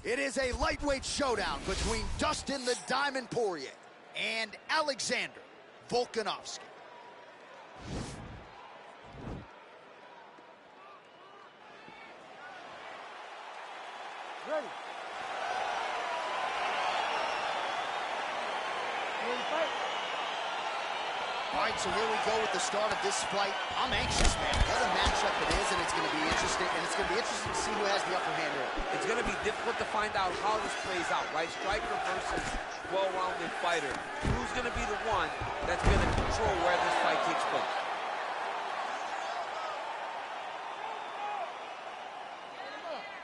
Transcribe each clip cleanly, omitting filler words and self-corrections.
It is a lightweight showdown between Dustin the Diamond Poirier and Alexander Volkanovski. Ready. Ready to fight? All right, so here we go with the start of this fight. I'm anxious, man. What a matchup it is, and it's going to be interesting. And it's going to be interesting to see who has the upper hand here. It's going to be difficult to find out how this plays out, right? Striker versus well-rounded fighter. Who's going to be the one that's going to control where this fight takes place?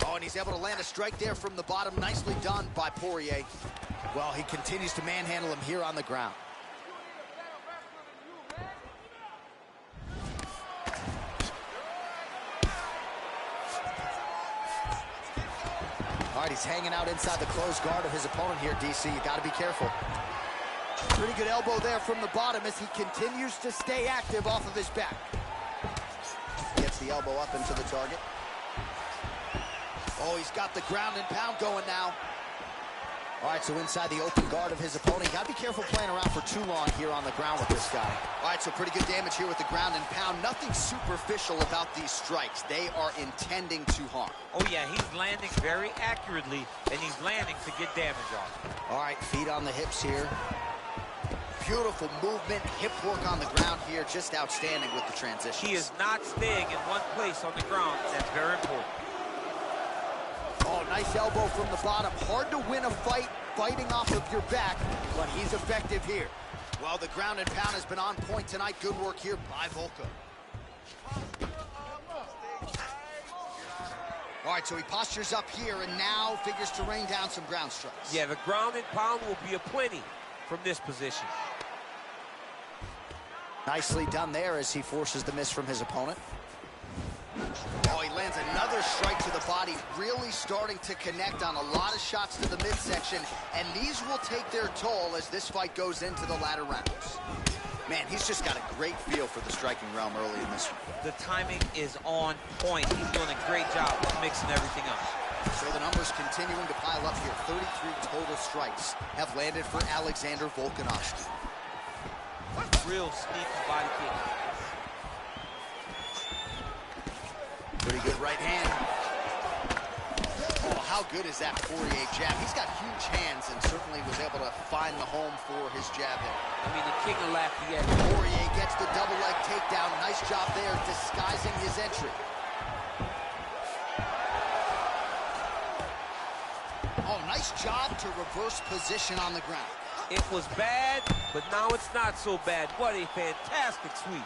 Oh, and he's able to land a strike there from the bottom. Nicely done by Poirier. Well, he continues to manhandle him here on the ground. All right, he's hanging out inside the closed guard of his opponent here, DC. You got to be careful. Pretty good elbow there from the bottom as he continues to stay active off of his back. Gets the elbow up into the target. Oh, he's got the ground and pound going now. All right, so inside the open guard of his opponent. Got to be careful playing around for too long here on the ground with this guy. All right, so pretty good damage here with the ground and pound. Nothing superficial about these strikes. They are intending to harm. Oh, yeah, he's landing very accurately, and he's landing to get damage off. All right, feet on the hips here. Beautiful movement, hip work on the ground here. Just outstanding with the transitions. He is not staying in one place on the ground. That's very important. Oh, nice elbow from the bottom. Hard to win a fight fighting off of your back, but he's effective here. Well, the ground and pound has been on point tonight. Good work here by Volko. All right, so he postures up here and now figures to rain down some ground strikes. Yeah, the ground and pound will be aplenty from this position. Nicely done there as he forces the miss from his opponent. Oh, he lands another strike to the body, really starting to connect on a lot of shots to the midsection, and these will take their toll as this fight goes into the latter rounds. Man, he's just got a great feel for the striking realm early in this one. The timing is on point. He's doing a great job of mixing everything up. So the numbers continuing to pile up here. 33 total strikes have landed for Alexander Volkanovski. Real sneaky body kick. Pretty good right hand. Oh, how good is that Poirier jab? He's got huge hands and certainly was able to find the home for his jab there. I mean, the king of Lafayette. Poirier gets the double leg takedown. Nice job there, disguising his entry. Oh, nice job to reverse position on the ground. It was bad, but now it's not so bad. What a fantastic sweep.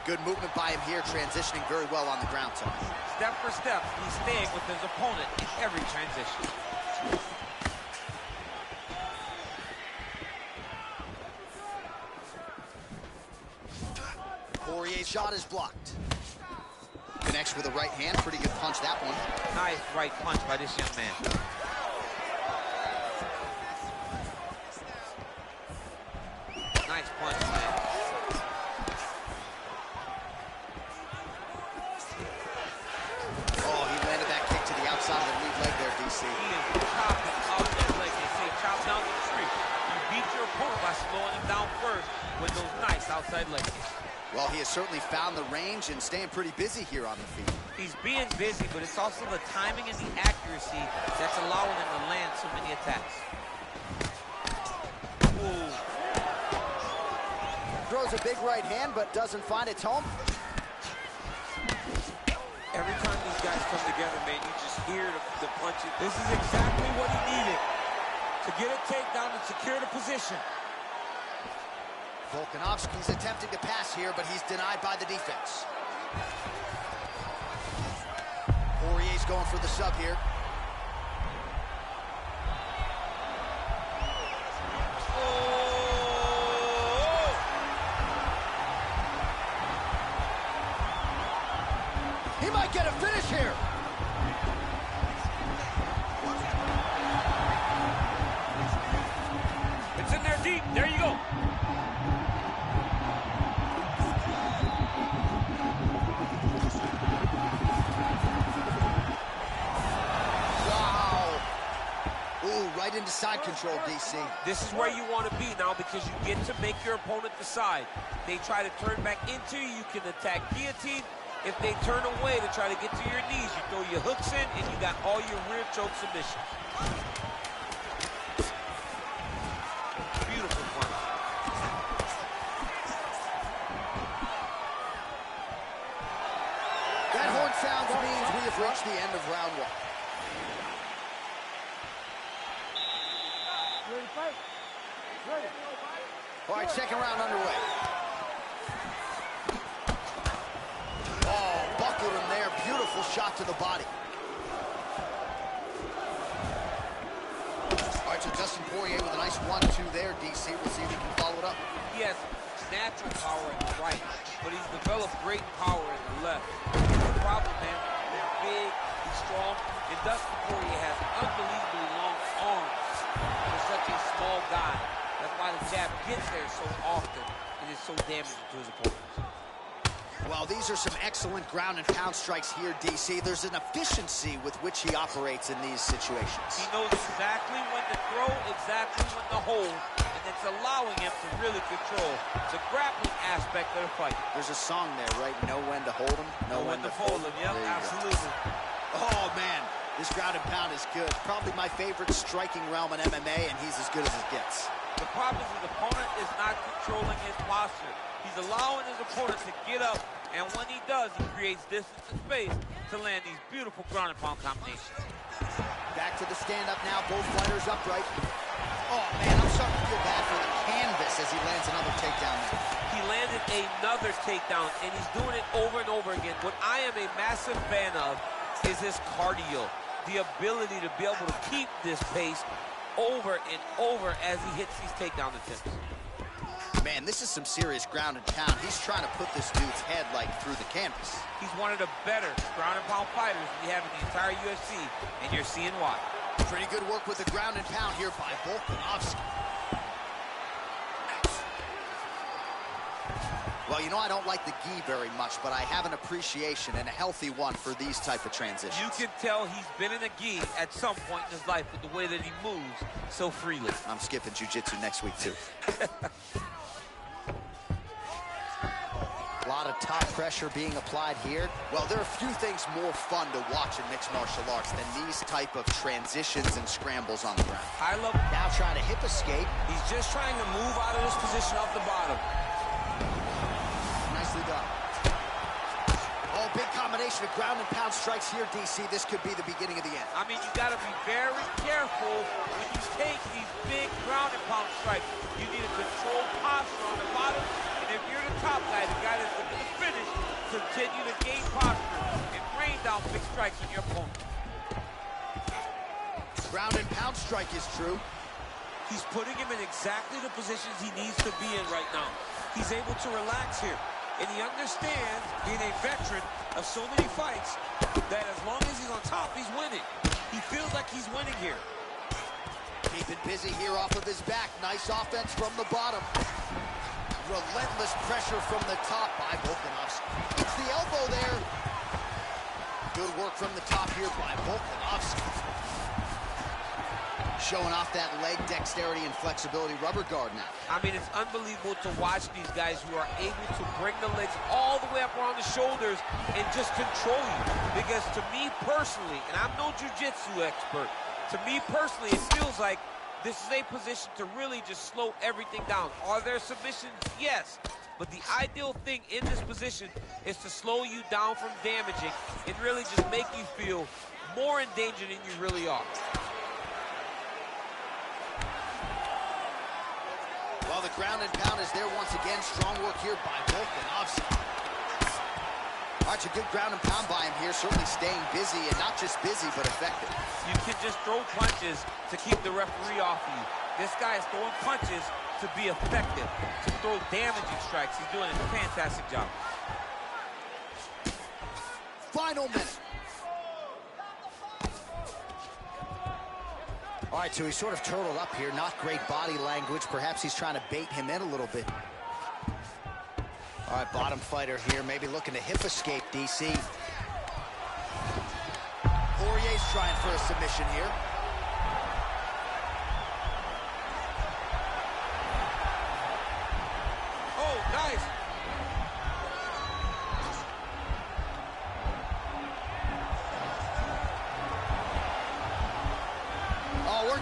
Good movement by him here, transitioning very well on the ground, Tony. Step for step, he's staying with his opponent in every transition. Poirier's shot is blocked. Connects with a right hand. Pretty good punch, that one. Nice right punch by this young man. Nice punch, man. Oh, he landed that kick to the outside of the lead leg there, DC. He is chopping out that leg. They say chop down the tree. You beat your opponent by slowing him down first with those nice outside leg kicks. Well, he has certainly found the range and staying pretty busy here on the feet. He's being busy, but it's also the timing and the accuracy that's allowing him to land so many attacks. Ooh. Throws a big right hand, but doesn't find its home. Every time these guys come together, man, you just hear the punches. This is exactly what he needed to get a takedown and secure the position. Volkanovski's attempting to pass here, but he's denied by the defense. Poirier's going for the sub here. He might get a finish here. It's in there deep. There you go. side control, DC. This is where you want to be now because you get to make your opponent decide. They try to turn back into you, you can attack guillotine. If they turn away to try to get to your knees, you throw your hooks in and you got all your rear choke submission. Beautiful punch. That horn sound means we have reached the end of round one. Ready, fight. Ready. All right, second round underway. Oh, buckled him there. Beautiful shot to the body. All right, so Dustin Poirier with a nice 1-2 there, DC. We'll see if he can follow it up. He has natural power in the right, but he's developed great power in the left. The problem, man, he's big, he's strong, and Dustin Poirier has unbelievably long arms for such a small guy. That's why the jab gets there so often and is so damaging to his opponents. Well, these are some excellent ground and pound strikes here, DC. There's an efficiency with which he operates in these situations. He knows exactly when to throw, exactly when to hold, and it's allowing him to really control the grappling aspect of the fight. There's a song there, right? Know when to hold him, know when to fold him. Yep, absolutely. Oh, man, this ground and pound is good. Probably my favorite striking realm in MMA, and he's as good as it gets. The problem is his opponent is not controlling his posture. He's allowing his opponent to get up, and when he does, he creates distance and space to land these beautiful ground and pound combinations. Back to the stand-up now, both fighters upright. Oh, man, I'm starting to feel bad for the canvas as he lands another takedown there. He landed another takedown, and he's doing it over and over again. What I am a massive fan of is his cardio, the ability to be able to keep this pace over and over as he hits these takedown attempts. Man, this is some serious ground and pound. He's trying to put this dude's head, like, through the canvas. He's one of the better ground and pound fighters we have in the entire UFC, and you're seeing why. Pretty good work with the ground and pound here by Volkanovski. Well, you know, I don't like the gi very much, but I have an appreciation and a healthy one for these type of transitions. You can tell he's been in a gi at some point in his life with the way that he moves so freely. I'm skipping jiu-jitsu next week, too. A lot of top pressure being applied here. Well, there are a few things more fun to watch in mixed martial arts than these type of transitions and scrambles on the ground. I love now trying to hip escape. He's just trying to move out of this position off the bottom. Nicely done. Oh, big combination of ground and pound strikes here, DC. This could be the beginning of the end. I mean, you got to be very careful when you take these big ground and pound strikes. You need a controlled posture on the bottom. And if you're the top guy, the guy that's looking to finish, continue to gain posture and rain down big strikes on your opponent. Ground and pound strike is true. He's putting him in exactly the positions he needs to be in right now. He's able to relax here. And he understands, being a veteran of so many fights, that as long as he's on top, he's winning. He feels like he's winning here. Keeping busy here off of his back. Nice offense from the bottom. Relentless pressure from the top by Volkanovski. It's the elbow there. Good work from the top here by Volkanovski. Showing off that leg dexterity and flexibility. Rubber guard now. I mean, it's unbelievable to watch these guys who are able to bring the legs all the way up around the shoulders and just control you. Because to me personally, and I'm no jiu-jitsu expert, to me personally, it feels like this is a position to really just slow everything down. Are there submissions? Yes. But the ideal thing in this position is to slow you down from damaging and really just make you feel more in danger than you really are. Well, the ground and pound is there once again. Strong work here by Volkanovski. All right, a good ground and pound by him here. Certainly staying busy, and not just busy, but effective. You can just throw punches to keep the referee off of you. This guy is throwing punches to be effective, to throw damaging strikes. He's doing a fantastic job. Final minute. All right, so he's sort of turtled up here. Not great body language. Perhaps he's trying to bait him in a little bit. All right, bottom fighter here. Maybe looking to hip escape, DC. Poirier's trying for a submission here.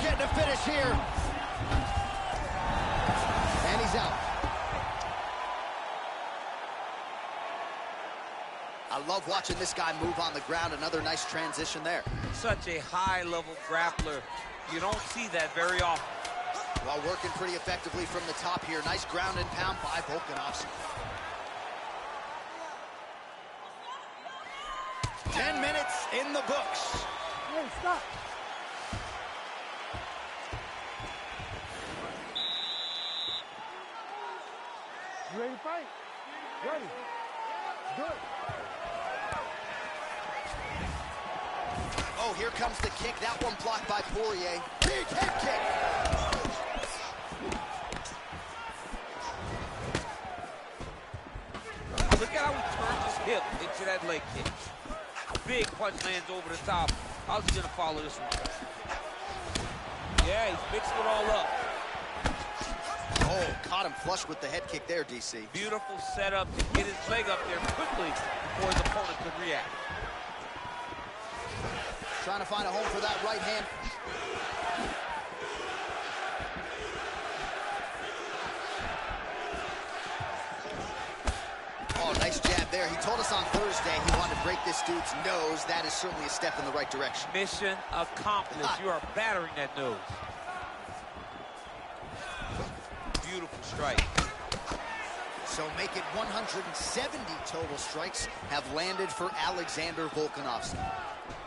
getting a finish here. And he's out. I love watching this guy move on the ground. Another nice transition there. Such a high-level grappler. You don't see that very often. While working pretty effectively from the top here. Nice ground and pound by Volkanovski. 10 minutes in the books. Hey, stop. You ready to fight? Ready. Good. Oh, here comes the kick. That one blocked by Poirier. Big head kick. Look at how he turns his hip into that leg kick. Big punch lands over the top. How's he gonna follow this one? Yeah, he's mixing it all up. Oh, caught him flush with the head kick there, DC. Beautiful setup to get his leg up there quickly before his opponent could react. Trying to find a home for that right hand. Oh, nice jab there. He told us on Thursday he wanted to break this dude's nose. That is certainly a step in the right direction. Mission accomplished. You are battering that nose. Beautiful strike. So make it 170 total strikes have landed for Alexander Volkanovski.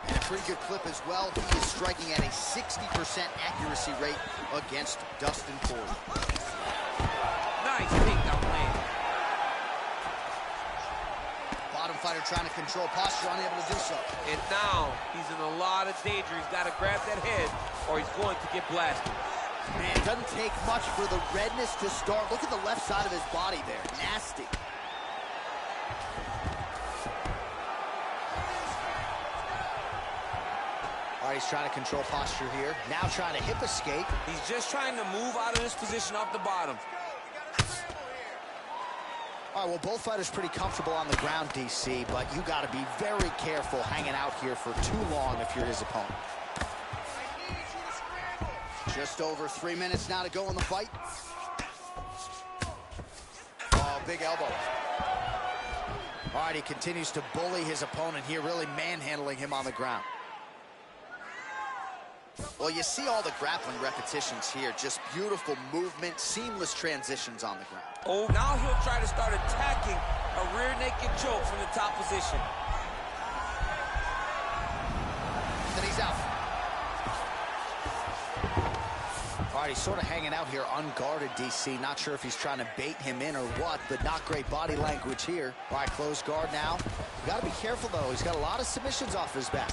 And a pretty good clip as well. He is striking at a 60% accuracy rate against Dustin Poirier. Nice takedown land. Bottom fighter trying to control posture, unable to do so. And now he's in a lot of danger. He's got to grab that head or he's going to get blasted. Man, it doesn't take much for the redness to start. Look at the left side of his body there. Nasty. All right, he's trying to control posture here. Now trying to hip escape. He's just trying to move out of this position off the bottom. All right, well, both fighters pretty comfortable on the ground, DC, but you got to be very careful hanging out here for too long if you're his opponent. Just over 3 minutes now to go in the fight. Oh, big elbow. All right, he continues to bully his opponent here, really manhandling him on the ground. Well, you see all the grappling repetitions here. Just beautiful movement, seamless transitions on the ground. Oh, now he'll try to start attacking a rear naked choke from the top position. Then he's out. All right, he's sort of hanging out here unguarded, DC. Not sure if he's trying to bait him in or what, but not great body language here. All right, closed guard now. You got to be careful, though. He's got a lot of submissions off his back.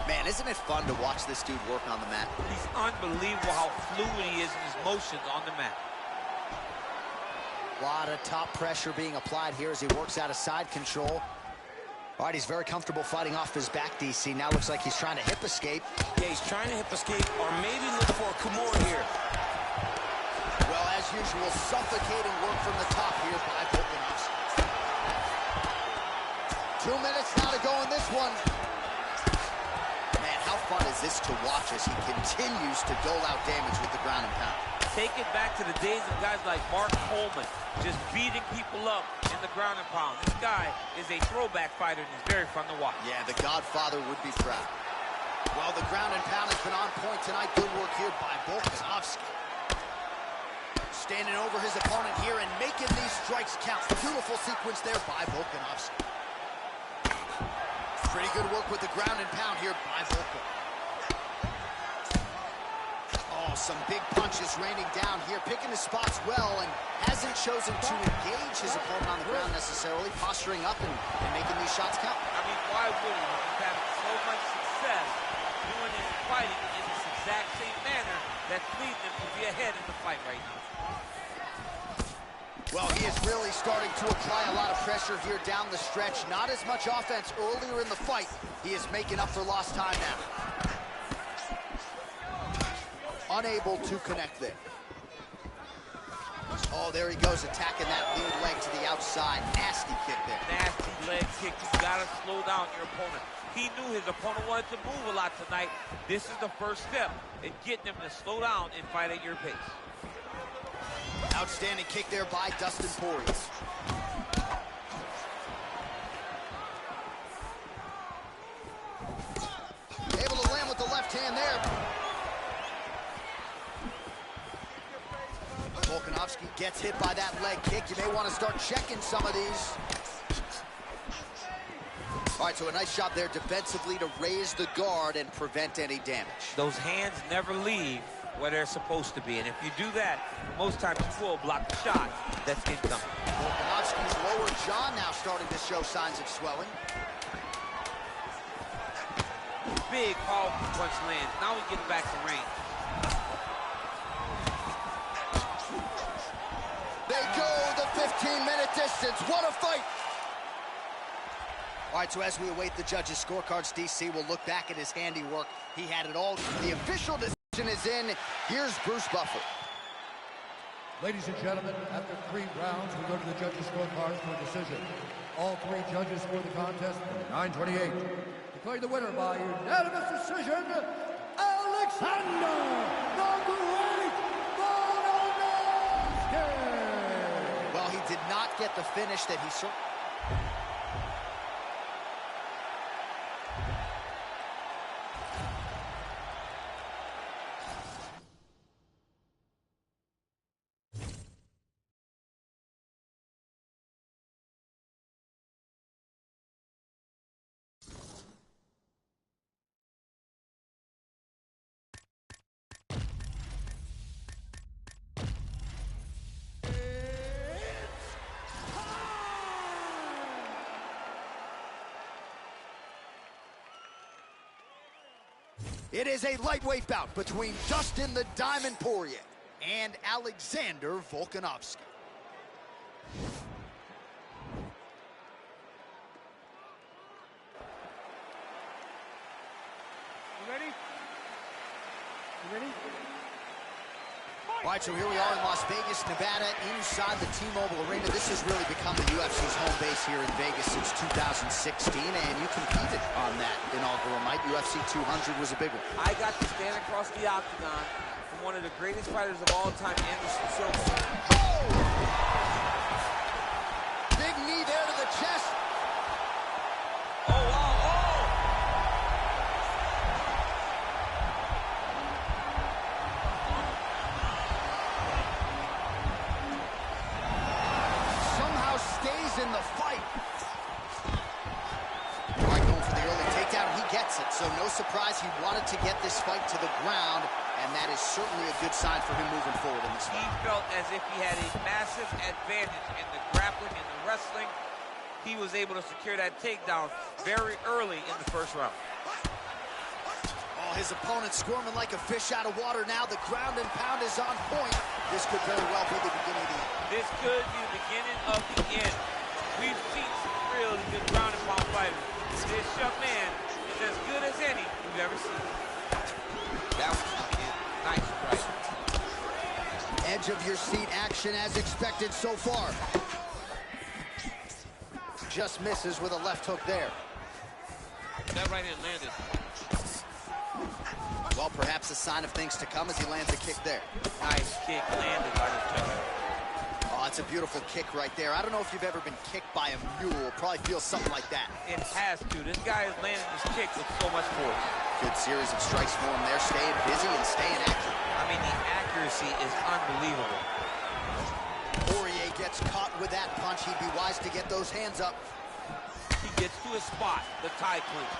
Man, isn't it fun to watch this dude work on the mat? He's unbelievable how fluid he is in his motions on the mat. A lot of top pressure being applied here as he works out of side control. All right, he's very comfortable fighting off his back, DC. Now looks like he's trying to hip escape. Yeah, he's trying to hip escape or maybe look for a Kimura here. Well, as usual, suffocating work from the top here by Volkanovski. 2 minutes now to go in this one. Man, how fun is this to watch as he continues to dole out damage with the ground and pound? Take it back to the days of guys like Mark Coleman, just beating people up in the ground and pound. This guy is a throwback fighter, and he's very fun to watch. Yeah, the Godfather would be proud. Well, the ground and pound has been on point tonight. Good work here by Volkanovski. Standing over his opponent here and making these strikes count. Beautiful sequence there by Volkanovski. Pretty good work with the ground and pound here by Volkanovski. Oh, some big punches raining down here, picking his spots well, and hasn't chosen to engage his opponent on the ground necessarily, posturing up and making these shots count. I mean, why wouldn't he? He's having so much success doing it and fighting in this exact same manner that's leading him to be ahead in the fight right now. Well, he is really starting to apply a lot of pressure here down the stretch. Not as much offense earlier in the fight. He is making up for lost time now. Unable to connect there. Oh, there he goes, attacking that lead leg to the outside. Nasty kick there. Nasty leg kick. You gotta slow down your opponent. He knew his opponent wanted to move a lot tonight. This is the first step in getting him to slow down and fight at your pace. Outstanding kick there by Dustin Poirier. Able to land with the left hand there. Volkanovski gets hit by that leg kick. You may want to start checking some of these. All right, so a nice job there defensively to raise the guard and prevent any damage. Those hands never leave where they're supposed to be, and if you do that, most times you will block the shot that's incoming. Volkanovski's lower jaw now starting to show signs of swelling. Big, powerful punch lands. Now we get back to range. They go the 15-minute distance. What a fight! All right, so as we await the judges' scorecards, DC will look back at his handiwork. He had it all. The official decision is in. Here's Bruce Buffer. Ladies and gentlemen, after 3 rounds, we go to the judges' scorecards for a decision. All 3 judges scored the contest 9-28. Declared the winner by unanimous decision, Alexander the Great Volkanovski! Well, he did not get the finish that he saw. It is a lightweight bout between Dustin the Diamond Poirier and Alexander Volkanovski. You ready? You ready? All right, so here we are in Las Vegas, Nevada, inside the T-Mobile Arena. This has really become the UFC's home base here in Vegas since 2016, and you competed on that inaugural night. UFC 200 was a big one. I got to stand across the octagon from one of the greatest fighters of all time, Anderson Silva. Oh! Big knee there to the chest. Oh, wow, oh! Somehow stays in the fight. All right, going for the early takedown. He gets it, so no surprise he wanted to get this fight to the ground, and that is certainly a good sign for him moving forward in this He fight. felt as if he had a massive advantage in the grappling and the wrestling. He was able to secure that takedown very early in the first round. Oh, his opponent squirming like a fish out of water now. The ground and pound is on point. This could very well be the beginning of the end. This could be the beginning of the end. We've seen some really good ground and pound fighters. This young man is as good as any we've ever seen. That was nice, right? Edge of your seat action as expected so far. Just misses with a left hook there. That right hand landed. Well, perhaps a sign of things to come as he lands a kick there. Nice kick landed by the judge. Oh, it's a beautiful kick right there. I don't know if you've ever been kicked by a mule. Probably feels something like that. It has to. This guy is landing his kick with so much force. Good series of strikes for him there. Staying busy and staying accurate. I mean, the accuracy is unbelievable. Poirier gets caught with that punch. He'd be wise to get those hands up. He gets to his spot, the tie clinch.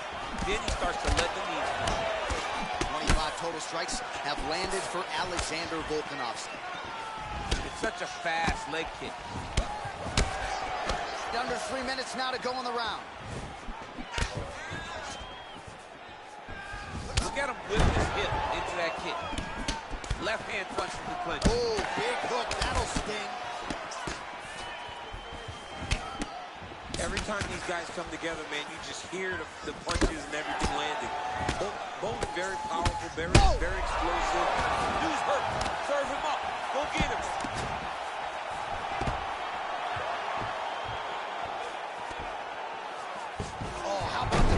Then he starts to let the knees go. 25 total strikes have landed for Alexander Volkanovski. It's such a fast leg kick. Under 3 minutes now to go in the round. Look at him whip his hip into that kick. Left hand punch from the clinch. Oh, big hook. That'll sting. Every time these guys come together, man, you just hear the punches and everything landing. Both very powerful, very explosive. Dude's hurt. Serve him up. Go get him.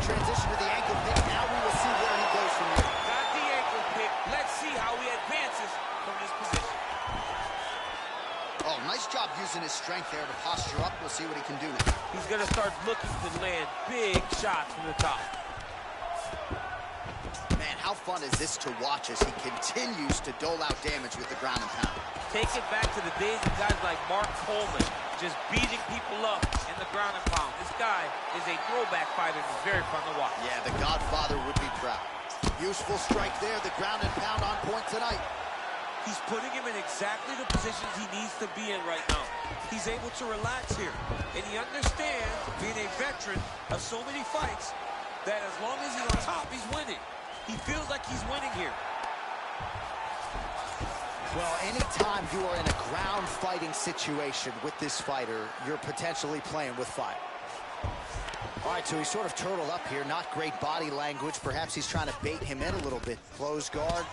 transition to the ankle pick. Now we will see where he goes from here. Got the ankle pick. Let's see how he advances from this position. Oh, nice job using his strength there to posture up. We'll see what he can do now. He's going to start looking to land big shots from the top. Man, how fun is this to watch as he continues to dole out damage with the ground and pound. Take it back to the days of guys like Mark Coleman, just beating people up in the ground and pound. This guy is a throwback fighter. It's very fun to watch. Yeah, the Godfather would be proud. Useful strike there, the ground and pound on point tonight. He's putting him in exactly the positions he needs to be in right now. He's able to relax here. And he understands, being a veteran of so many fights, that as long as he's on top, he's winning. He feels like he's winning here. Well, anytime you are in a ground fighting situation with this fighter, you're potentially playing with fire. All right, so he's sort of turtled up here. Not great body language. Perhaps he's trying to bait him in a little bit. Close guard.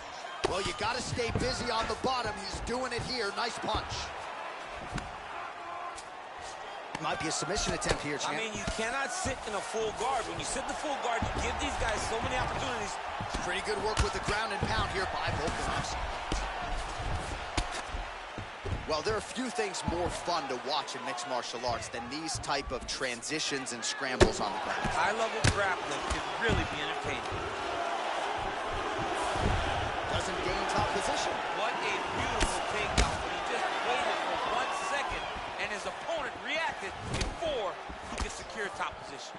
Well, you got to stay busy on the bottom. He's doing it here. Nice punch. Might be a submission attempt here, champ. I mean, you cannot sit in a full guard. When you sit in the full guard, you give these guys so many opportunities. Pretty good work with the ground and pound here by Volkanovski. Well, there are few things more fun to watch in mixed martial arts than these type of transitions and scrambles on the ground. High-level grappling can really be entertaining. Doesn't gain top position. What a beautiful takedown. He just waited for 1 second, and his opponent reacted before he could secure top position.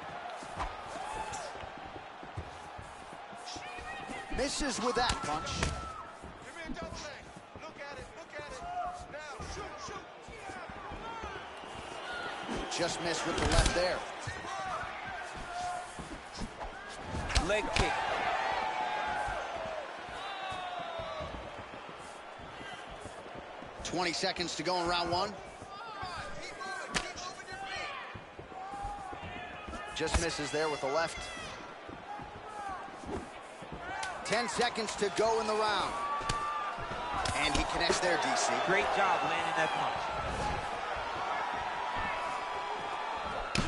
Misses with that punch. Give me a double leg. Look at it. Look at it. Now, shoot, shoot. Just missed with the left there. Leg kick. .20 seconds to go in round one. Keep moving. Keep moving your feet. Just misses there with the left. 10 seconds to go in the round. And he connects there, DC. Great job landing that punch.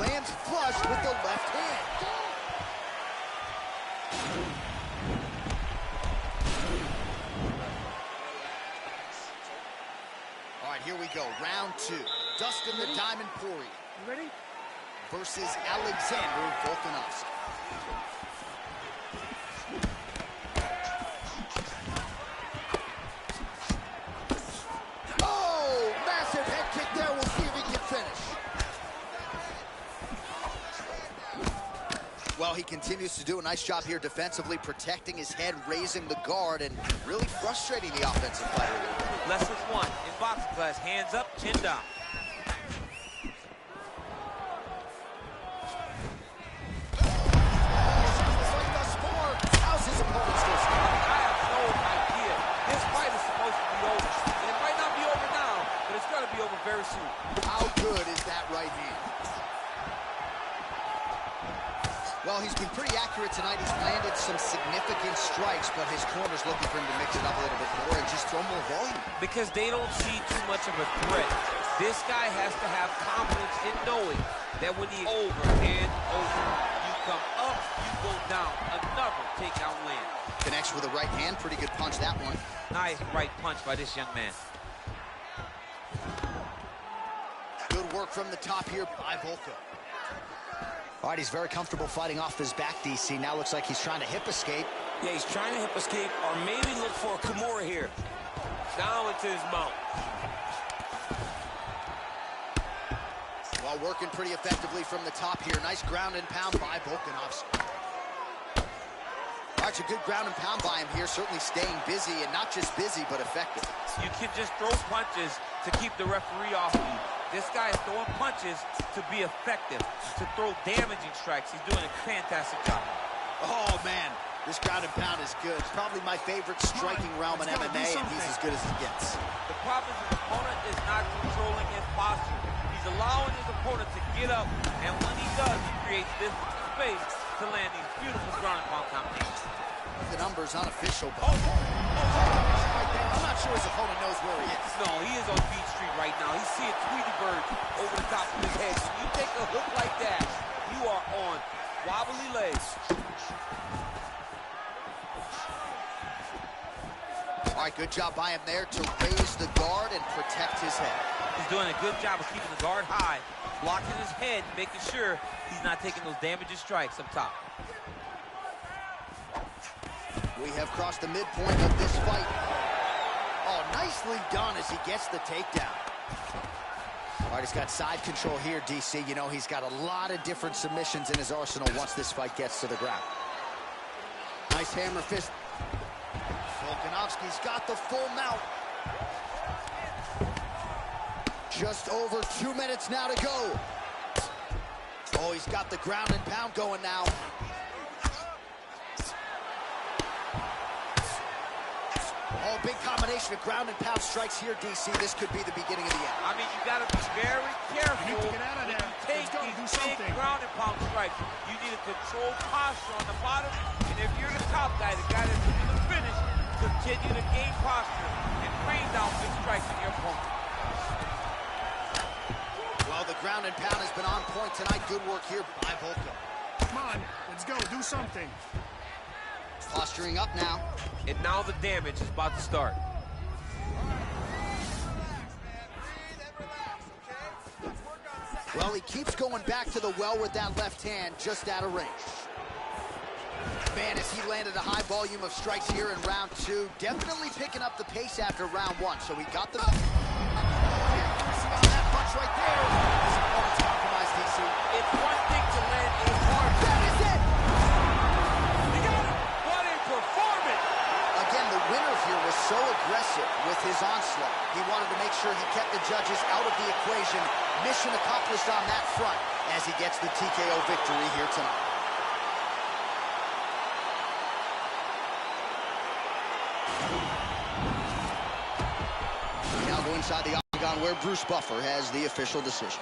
Lands flush with the left hand. All right, here we go. Round two. Dustin the Diamond Poirier You ready? versus Alexander Volkanovski. Oh, massive head kick there. We'll see if he can finish. Well, he continues to do a nice job here defensively, protecting his head, raising the guard, and really frustrating the offensive fighter. Lesson one in boxing class: hands up, chin down. Thus far, how's his opponent still standing? I have no idea. This fight is supposed to be over. And it might not be over now, but it's going to be over very soon. How good is that right hand? Well, he's been pretty accurate tonight. He's landed some significant strikes, but his corner's looking for him to mix it up a little bit more and just throw more volume. Because they don't see too much of a threat. This guy has to have confidence in knowing that when he's over and over, you come up, you go down. Another takedown win. Connects with a right hand. Pretty good punch, that one. Nice right punch by this young man. Good work from the top here by Volko. All right, he's very comfortable fighting off his back, DC. Now looks like he's trying to hip escape. Yeah, he's trying to hip escape or maybe look for a Kimura here. Down into his mount. Well, working pretty effectively from the top here. Nice ground and pound by Volkanovski. All right, it's a good ground and pound by him here. Certainly staying busy, and not just busy, but effective. You can just throw punches to keep the referee off of you. This guy is throwing punches to be effective, to throw damaging strikes. He's doing a fantastic job. Oh, man, this ground and pound is good. It's probably my favorite striking realm in MMA, and he's as good as it gets. The problem is his opponent is not controlling his posture. He's allowing his opponent to get up, and when he does, he creates this space to land these beautiful ground and pound combinations. The number's unofficial, but right there. I'm not sure his opponent knows where he is. No, he is on Beach Street right now. He's seeing Tweety Bird over the top of his head. When you take a hook like that, you are on wobbly legs. All right, good job by him there to raise the guard and protect his head. He's doing a good job of keeping the guard high, blocking his head, making sure he's not taking those damaging strikes up top. We have crossed the midpoint of this fight. Oh, nicely done as he gets the takedown. All right, he's got side control here, DC. You know, he's got a lot of different submissions in his arsenal once this fight gets to the ground. Nice hammer fist. Volkanovski's got the full mount. Just over 2 minutes now to go. Oh, he's got the ground and pound going now. Oh, big combination of ground and pound strikes here, DC. This could be the beginning of the end. I mean, you got to be very careful. You need to get out of there. Take Let's go, these do big something. ground and pound strikes. You need a controlled posture on the bottom. And if you're the top guy, the guy that's going to finish, continue to gain posture and rain down big strikes on your opponent. Well, the ground and pound has been on point tonight. Good work here by Volka. Come on, let's go, do something. Posturing up now. And now the damage is about to start. Well, he keeps going back to the well with that left hand, just out of range. Man, as he landed a high volume of strikes here in round two, definitely picking up the pace after round one. So he got the... that punch right there. His opponent's compromised, DC. It's one thing to land a hard... That is it! You got it! What a performance! Again, the winner here was so aggressive with his onslaught. He wanted to make sure he kept the judges out of the equation. Mission accomplished on that front as he gets the TKO victory here tonight. We now go inside the octagon where Bruce Buffer has the official decision.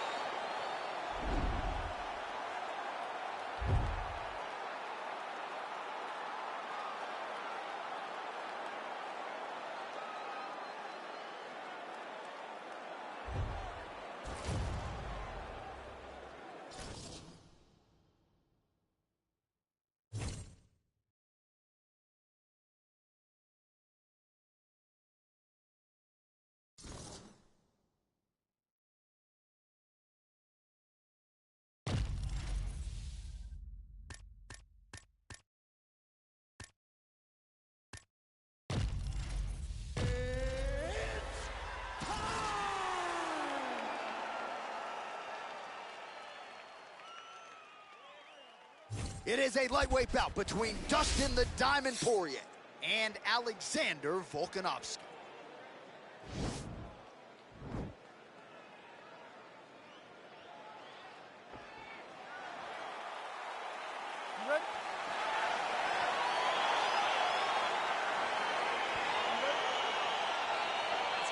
It is a lightweight bout between Dustin the Diamond Poirier and Alexander Volkanovski. You ready?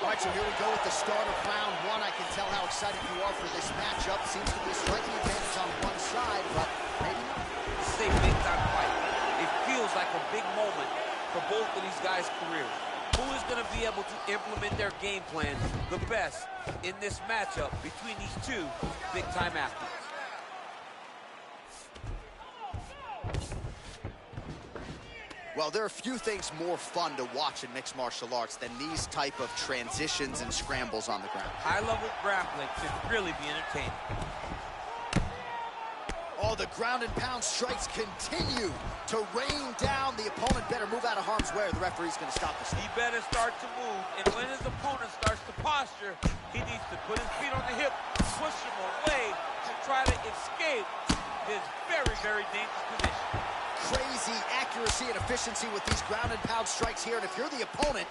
All right, so here we go with the start of round one. I can tell how excited you are for this matchup. Seems to be a striking advantage on one side, but maybe not. This is a big-time fight. It feels like a big moment for both of these guys' careers. Who is going to be able to implement their game plan the best in this matchup between these two big-time athletes? Well, there are few things more fun to watch in mixed martial arts than these type of transitions and scrambles on the ground. High-level grappling can really be entertaining. Oh, the ground and pound strikes continue to rain down. The opponent better move out of harm's way or the referee's going to stop this. He better start to move, and when his opponent starts to posture, he needs to put his feet on the hip, push him away to try to escape this very, very dangerous position. Crazy accuracy and efficiency with these ground and pound strikes here, and if you're the opponent,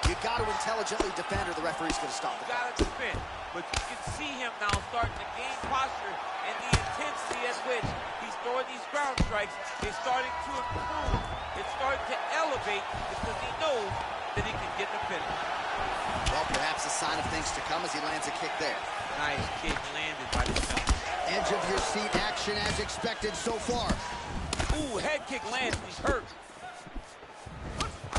you got to intelligently defend or the referee's going to stop it. Got to defend, but you can see him now starting to gain posture, and the intensity at which he's throwing these ground strikes is starting to improve. It's starting to elevate because he knows that he can get the finish. Well, perhaps a sign of things to come as he lands a kick there. Nice kick landed by the center. Edge of your seat action as expected so far. Ooh, head kick lands, he's hurt.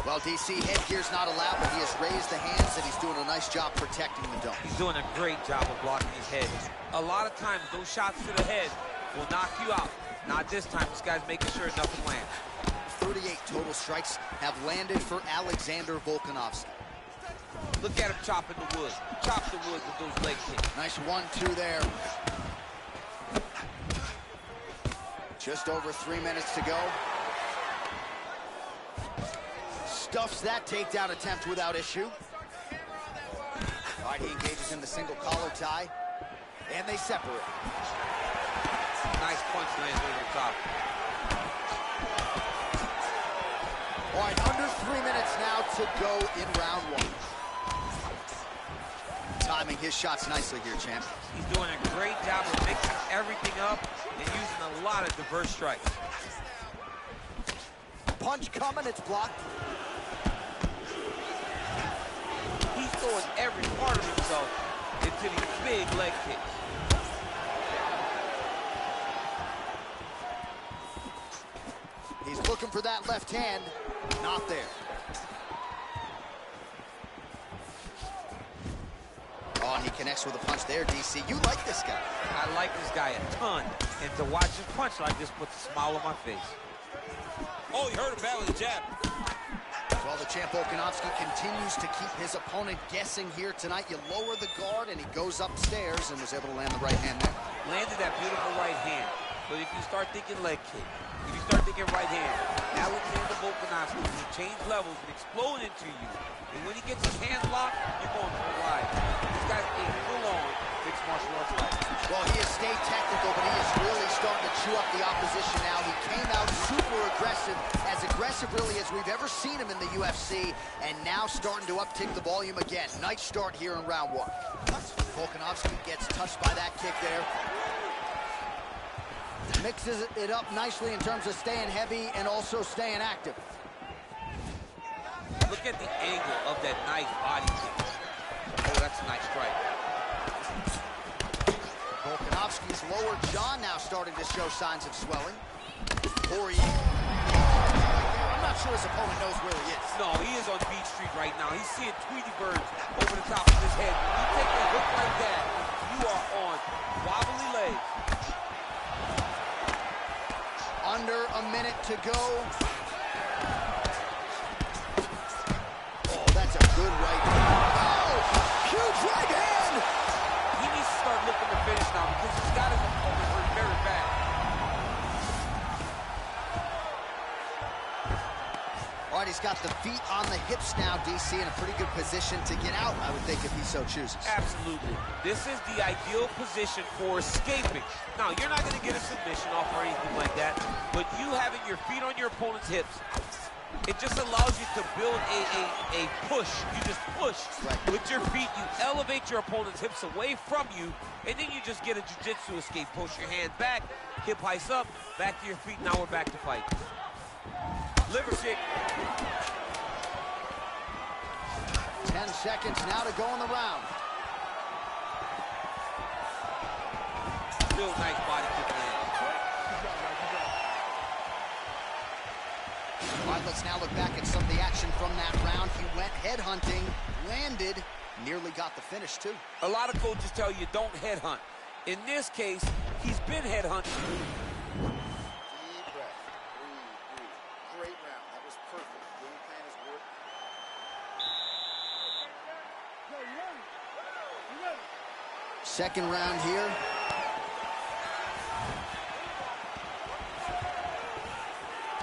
Well, DC, headgear's not allowed, but he has raised the hands, and he's doing a nice job protecting the dome. He's doing a great job of blocking his head. A lot of times, those shots to the head will knock you out. Not this time. This guy's making sure nothing lands. 38 total strikes have landed for Alexander Volkanovski. Look at him chopping the wood. Chop the wood with those leg kicks. Nice 1-2 there. Just over 3 minutes to go. Stuffs that takedown attempt without issue. All right, he engages in the single collar tie, and they separate. Nice punch lands over the top. All right, under 3 minutes now to go in round one. Timing his shots nicely here, champ. He's doing a great job of mixing everything up and using a lot of diverse strikes. Punch coming, it's blocked. He's throwing every part of himself into these big leg kicks. He's looking for that left hand. Not there. Oh, and he connects with a punch there, DC. You like this guy. I like this guy a ton. And to watch him punch like this puts a smile on my face. Oh, he hurt him bad with a jab. Well, the champ Volkanovski continues to keep his opponent guessing here tonight. You lower the guard, and he goes upstairs and was able to land the right hand there. Landed that beautiful right hand. But if you start thinking leg kick, if you start thinking right hand, Alexander Volkanovski will change levels and explode into you. And when he gets his hands locked, you're going for a ride. This guy's a full-on mixed martial arts fighter. Well, he has stayed technical, but he is really starting to chew up the opposition now. He came out super aggressive really as we've ever seen him in the UFC, and now starting to uptick the volume again. Nice start here in round one. Volkanovski gets touched by that kick there. Mixes it up nicely in terms of staying heavy and also staying active. Look at the angle of that nice body kick. Oh, that's a nice strike. Volkanovski's lower jaw now starting to show signs of swelling. I'm not sure his opponent knows where he is. No, he is on Beach Street right now. He's seeing Tweety birds over the top of his head. When you take a hook like that, you are on wobbly legs. Under a minute to go. Oh, that's a good right hand. Oh, huge right hand. He needs to start looking to finish now because he's got his opponent hurt very bad. All right, he's got the feet on the hips now, DC, in a pretty good position to get out, I would think, if he so chooses. Absolutely. This is the ideal position for escaping. Now, you're not going to get a submission off or anything like that, but you having your feet on your opponent's hips, it just allows you to build a push. You just push with your feet. You elevate your opponent's hips away from you, and then you just get a jiu-jitsu escape. Push your hand back, hip heights up, back to your feet. Now we're back to fight. Liver kick. 10 seconds now to go in the round. Real nice body kick land. All right, let's now look back at some of the action from that round. He went headhunting, landed, nearly got the finish, too. A lot of coaches tell you don't headhunt. In this case, he's been headhunting. Deep breath. Breathe. Great round. That was perfect. Game plan has worked. Second round here.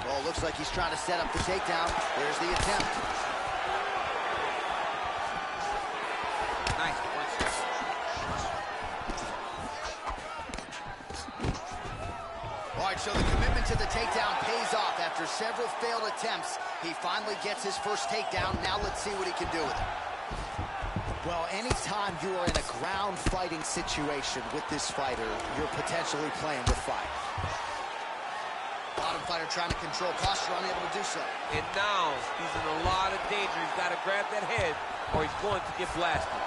Well, looks like he's trying to set up the takedown. There's the attempt. Nice punch. All right, so the commitment to the takedown pays off. After several failed attempts, he finally gets his first takedown. Now let's see what he can do with it. Well, anytime you are in a ground fighting situation with this fighter, you're potentially playing with fire. Bottom fighter trying to control posture, unable to do so. And now he's in a lot of danger. He's got to grab that head or he's going to get blasted.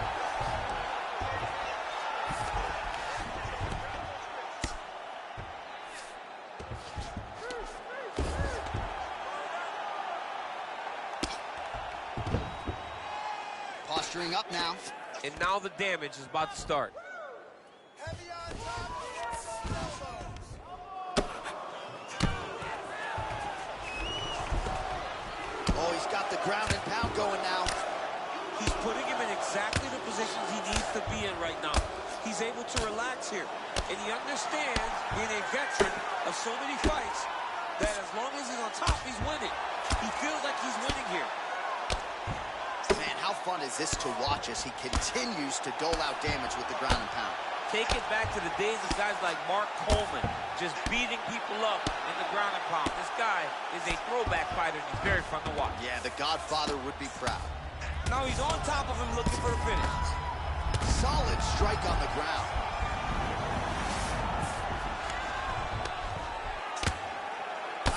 Posturing up now. And now the damage is about to start. Heavy on top, hard on the elbows. He's got the ground and pound going now. He's putting him in exactly the positions he needs to be in right now. He's able to relax here. And he understands, being a veteran of so many fights, that as long as he's on top, he's winning. He feels like he's winning here. Man, how fun is this to watch as he continues to dole out damage with the ground and pound. Take it back to the days of guys like Mark Coleman, just beating people up in the ground and pound. This guy is a throwback fighter, and he's very fun to watch. Yeah, the Godfather would be proud. Now he's on top of him looking for the finish. Solid strike on the ground.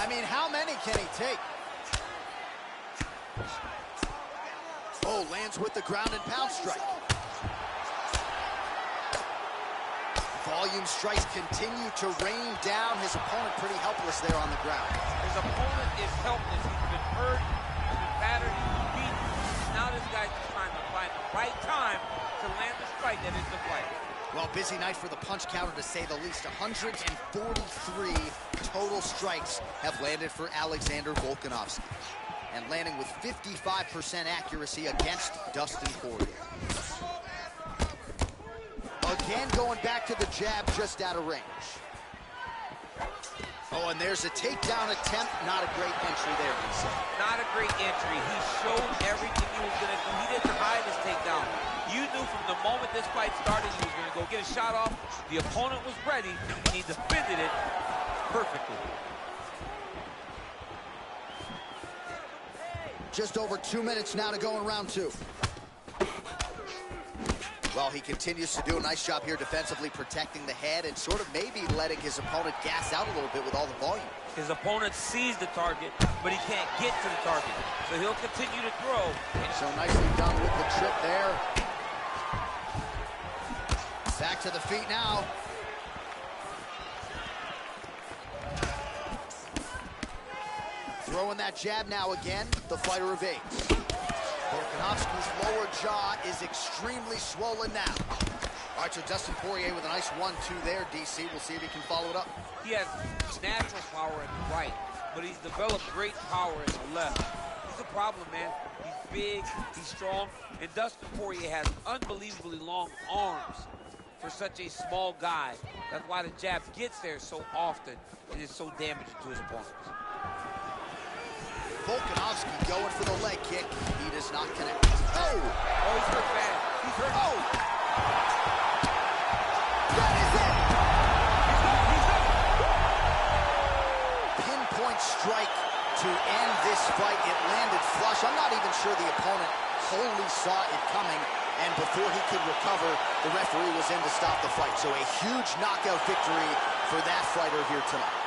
I mean, how many can he take? Oh, lands with the ground and pound strike. Volume strikes continue to rain down. His opponent pretty helpless there on the ground. His opponent is helpless. He's been hurt, he's been battered, he's been beaten. Now this guy's just trying to find the right time to land the strike that is the fight. Well, busy night for the punch counter, to say the least. 143 total strikes have landed for Alexander Volkanovski, and landing with 55% accuracy against Dustin Poirier. Again, going back to the jab, just out of range. Oh, and there's a takedown attempt. Not a great entry there, he said. Not a great entry. He showed everything he was going to do. He didn't hide his takedown. You knew from the moment this fight started he was going to go get a shot off. The opponent was ready, and he defended it perfectly. Just over 2 minutes now to go in round two. Well, he continues to do a nice job here defensively, protecting the head and sort of maybe letting his opponent gas out a little bit with all the volume. His opponent sees the target, but he can't get to the target. So he'll continue to throw. So nicely done with the trip there. Back to the feet now. Throwing that jab now again. The fighter evades. Volkanovski's lower jaw is extremely swollen now. All right, so Dustin Poirier with a nice 1-2 there, DC. We'll see if he can follow it up. He has natural power in the right, but he's developed great power in the left. He's a problem, man. He's big, he's strong, and Dustin Poirier has unbelievably long arms for such a small guy. That's why the jab gets there so often and is so damaging to his opponents. Volkanovski going for the leg kick. He does not connect. Oh! Oh, he's hurt bad. He's hurt. Oh! That is it! Pinpoint strike to end this fight. It landed flush. I'm not even sure the opponent wholly saw it coming, and before he could recover, the referee was in to stop the fight. So a huge knockout victory for that fighter here tonight.